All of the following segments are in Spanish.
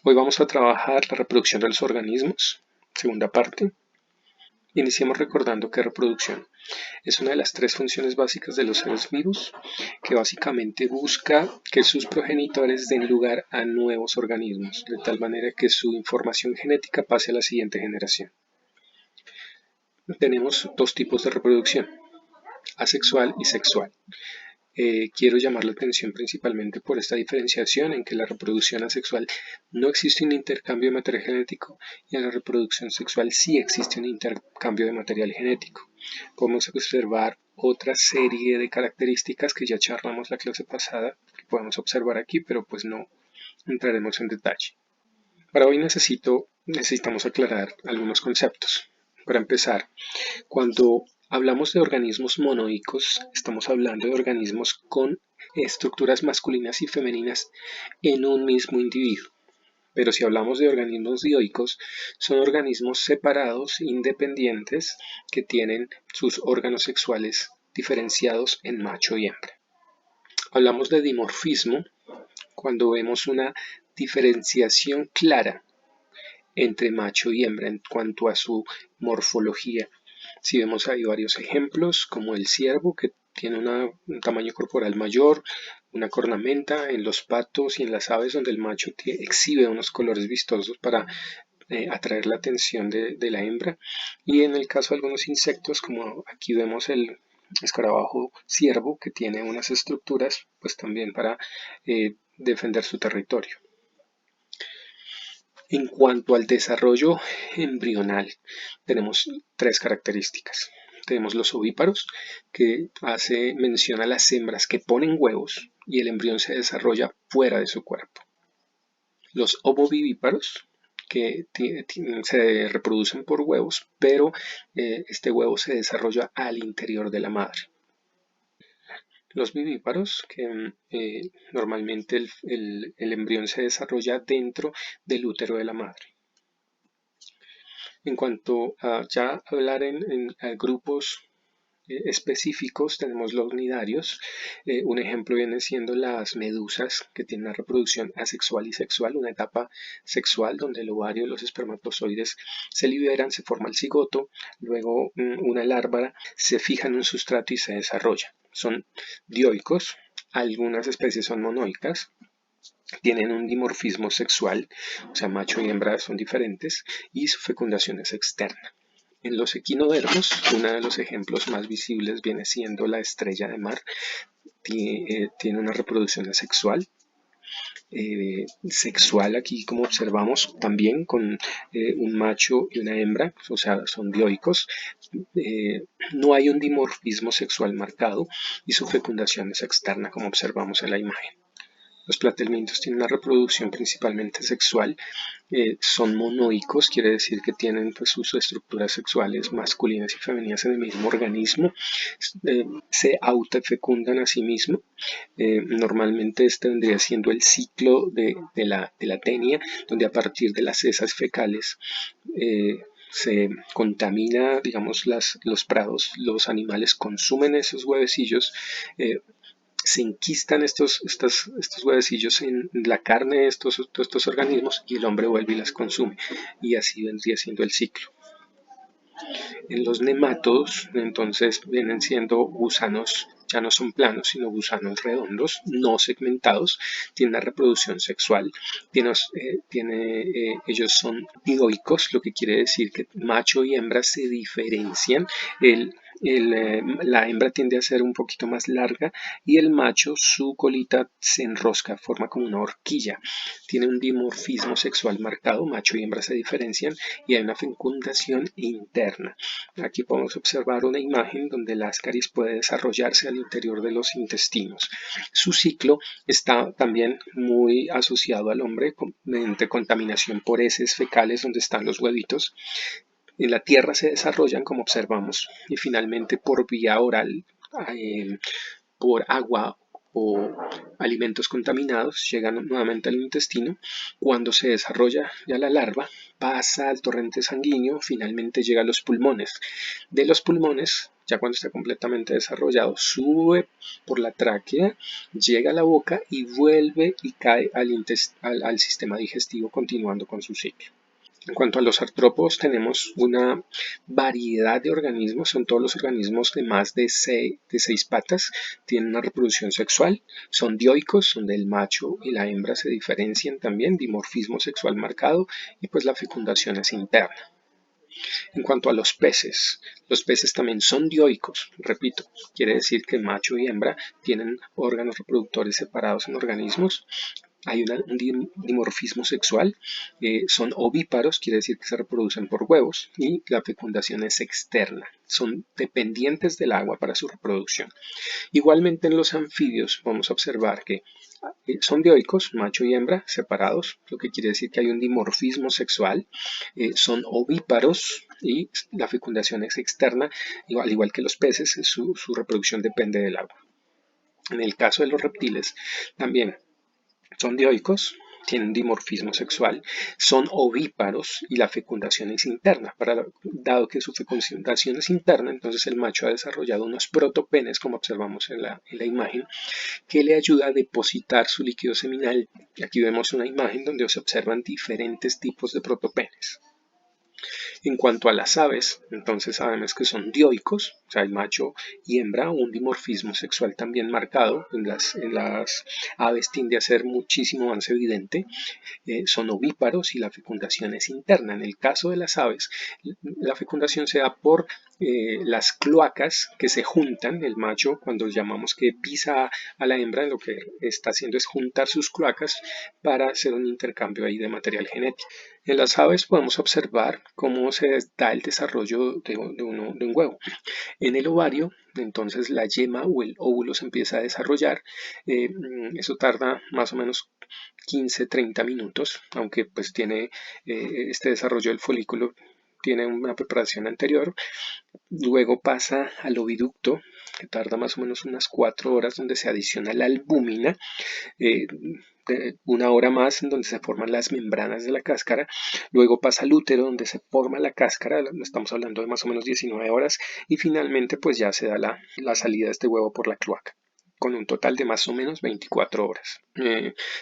Hoy vamos a trabajar la reproducción de los organismos, segunda parte. Iniciemos recordando que reproducción es una de las tres funciones básicas de los seres vivos, que básicamente busca que sus progenitores den lugar a nuevos organismos, de tal manera que su información genética pase a la siguiente generación. Tenemos dos tipos de reproducción, asexual y sexual. Quiero llamar la atención principalmente por esta diferenciación en que la reproducción asexual no existe un intercambio de material genético y en la reproducción sexual sí existe un intercambio de material genético. Podemos observar otra serie de características que ya charlamos la clase pasada, que podemos observar aquí, pero pues no entraremos en detalle. Para hoy necesitamos aclarar algunos conceptos. Para empezar, cuando hablamos de organismos monoicos, estamos hablando de organismos con estructuras masculinas y femeninas en un mismo individuo. Pero si hablamos de organismos dioicos, son organismos separados, independientes, que tienen sus órganos sexuales diferenciados en macho y hembra. Hablamos de dimorfismo cuando vemos una diferenciación clara entre macho y hembra en cuanto a su morfología. Si vemos ahí varios ejemplos, como el ciervo, que tiene un tamaño corporal mayor, una cornamenta en los patos y en las aves, donde el macho exhibe unos colores vistosos para atraer la atención de la hembra. Y en el caso de algunos insectos, como aquí vemos el escarabajo ciervo, que tiene unas estructuras, pues también para defender su territorio. En cuanto al desarrollo embrional, tenemos tres características. Tenemos los ovíparos, que hace mención a las hembras que ponen huevos y el embrión se desarrolla fuera de su cuerpo. Los ovovivíparos, que se reproducen por huevos, pero este huevo se desarrolla al interior de la madre. Los vivíparos, que normalmente el embrión se desarrolla dentro del útero de la madre. En cuanto a ya hablar en grupos específicos, tenemos los nidarios. Un ejemplo viene siendo las medusas, que tienen una reproducción asexual y sexual, una etapa sexual donde el ovario y los espermatozoides se liberan, se forma el cigoto, luego una larva se fija en un sustrato y se desarrolla. Son dioicos, algunas especies son monoicas, tienen un dimorfismo sexual, o sea, macho y hembra son diferentes, y su fecundación es externa. En los equinodermos, uno de los ejemplos más visibles viene siendo la estrella de mar. Tiene una reproducción asexual. Sexual aquí, como observamos, también con un macho y una hembra, o sea, son dioicos. No hay un dimorfismo sexual marcado y su fecundación es externa, como observamos en la imagen. Los platelmintos tienen una reproducción principalmente sexual, son monoicos, quiere decir que tienen pues, sus estructuras sexuales masculinas y femeninas en el mismo organismo, se autofecundan a sí mismos. Normalmente este vendría siendo el ciclo de la tenia, donde a partir de las heces fecales se contamina, digamos, los prados, los animales consumen esos huevecillos, se enquistan estos huevecillos en la carne de estos organismos y el hombre vuelve y las consume, y así vendría siendo el ciclo. En los nemátodos, entonces, vienen siendo gusanos, ya no son planos, sino gusanos redondos, no segmentados, tienen una reproducción sexual, ellos son dioicos, lo que quiere decir que macho y hembra se diferencian. La hembra tiende a ser un poquito más larga y el macho, su colita se enrosca, forma como una horquilla. Tiene un dimorfismo sexual marcado, macho y hembra se diferencian y hay una fecundación interna. Aquí podemos observar una imagen donde la ascaris puede desarrollarse al interior de los intestinos. Su ciclo está también muy asociado al hombre mediante contaminación por heces fecales donde están los huevitos. En la tierra se desarrollan, como observamos, y finalmente por vía oral, por agua o alimentos contaminados, llegan nuevamente al intestino. Cuando se desarrolla ya la larva, pasa al torrente sanguíneo, finalmente llega a los pulmones. De los pulmones Ya cuando está completamente desarrollado, sube por la tráquea, llega a la boca y vuelve y cae al sistema digestivo, continuando con su ciclo. En cuanto a los artrópodos, tenemos una variedad de organismos, son todos los organismos de más de 6 patas, tienen una reproducción sexual, son dioicos, donde el macho y la hembra se diferencian también, dimorfismo sexual marcado, y pues la fecundación es interna. En cuanto a los peces también son dioicos, repito, quiere decir que macho y hembra tienen órganos reproductores separados en organismos. Hay un dimorfismo sexual, son ovíparos, quiere decir que se reproducen por huevos, y la fecundación es externa, son dependientes del agua para su reproducción. Igualmente en los anfibios vamos a observar que son dioicos, macho y hembra, separados, lo que quiere decir que hay un dimorfismo sexual, son ovíparos y la fecundación es externa, al igual que los peces, su reproducción depende del agua. En el caso de los reptiles, también son dioicos, tienen dimorfismo sexual, son ovíparos y la fecundación es interna. Dado que su fecundación es interna, entonces el macho ha desarrollado unos protopenes, como observamos en la imagen, que le ayuda a depositar su líquido seminal. Aquí vemos una imagen donde se observan diferentes tipos de protopenes. En cuanto a las aves, entonces sabemos que son dioicos, o sea, el macho y hembra, un dimorfismo sexual también marcado. En las aves tiende a ser muchísimo más evidente. Son ovíparos y la fecundación es interna. En el caso de las aves, la fecundación se da por las cloacas que se juntan. El macho, cuando llamamos que pisa a la hembra, lo que está haciendo es juntar sus cloacas para hacer un intercambio ahí de material genético. En las aves podemos observar cómo se da el desarrollo de un huevo. En el ovario, entonces la yema o el óvulo se empieza a desarrollar. Eso tarda más o menos 15-30 minutos, aunque pues tiene este desarrollo del folículo, tiene una preparación anterior. Luego pasa al oviducto, que tarda más o menos unas 4 horas, donde se adiciona la albúmina. 1 hora más, en donde se forman las membranas de la cáscara. Luego pasa al útero, donde se forma la cáscara, estamos hablando de más o menos 19 horas, y finalmente pues ya se da la salida de este huevo por la cloaca, con un total de más o menos 24 horas.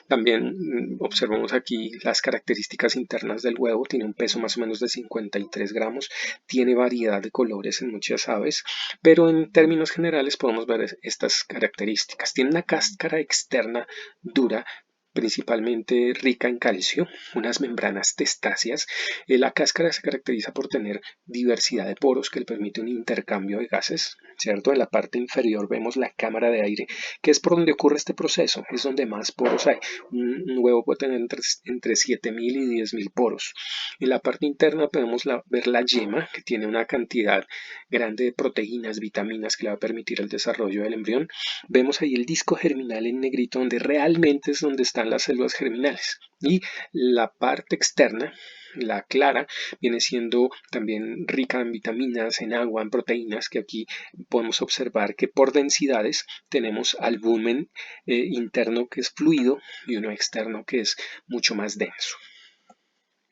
También observamos aquí las características internas del huevo. Tiene un peso más o menos de 53 gramos, tiene variedad de colores en muchas aves, pero en términos generales podemos ver estas características. Tiene una cáscara externa dura, principalmente rica en calcio, unas membranas testáceas. La cáscara se caracteriza por tener diversidad de poros que le permite un intercambio de gases, ¿cierto? En la parte inferior vemos la cámara de aire, que es por donde ocurre este proceso, es donde más poros hay. Un huevo puede tener entre 7.000 y 10.000 poros. En la parte interna podemos ver la yema, que tiene una cantidad grande de proteínas, vitaminas, que le va a permitir el desarrollo del embrión. Vemos ahí el disco germinal en negrito, donde realmente es donde están las células germinales. Y la parte externa, la clara, viene siendo también rica en vitaminas, en agua, en proteínas, que aquí podemos observar que por densidades tenemos albumen interno que es fluido y uno externo que es mucho más denso.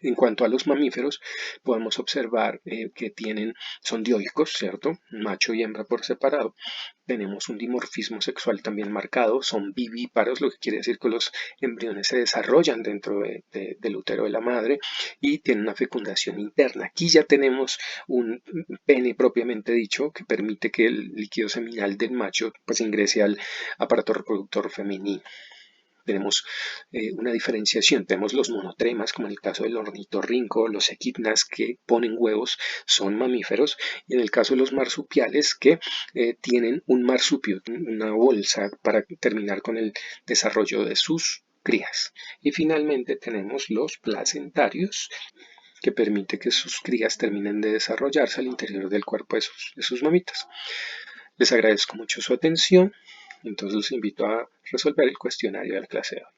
En cuanto a los mamíferos, podemos observar que son dioicos, ¿cierto? Macho y hembra por separado. Tenemos un dimorfismo sexual también marcado, son vivíparos, lo que quiere decir que los embriones se desarrollan dentro del útero de la madre y tienen una fecundación interna. Aquí ya tenemos un pene propiamente dicho que permite que el líquido seminal del macho pues ingrese al aparato reproductor femenino. Tenemos una diferenciación, tenemos los monotremas, como en el caso del ornitorrinco, los equidnas que ponen huevos son mamíferos, y en el caso de los marsupiales que tienen un marsupio, una bolsa para terminar con el desarrollo de sus crías. Y finalmente tenemos los placentarios, que permite que sus crías terminen de desarrollarse al interior del cuerpo de sus mamitas. Les agradezco mucho su atención. Entonces los invito a resolver el cuestionario de la clase de hoy.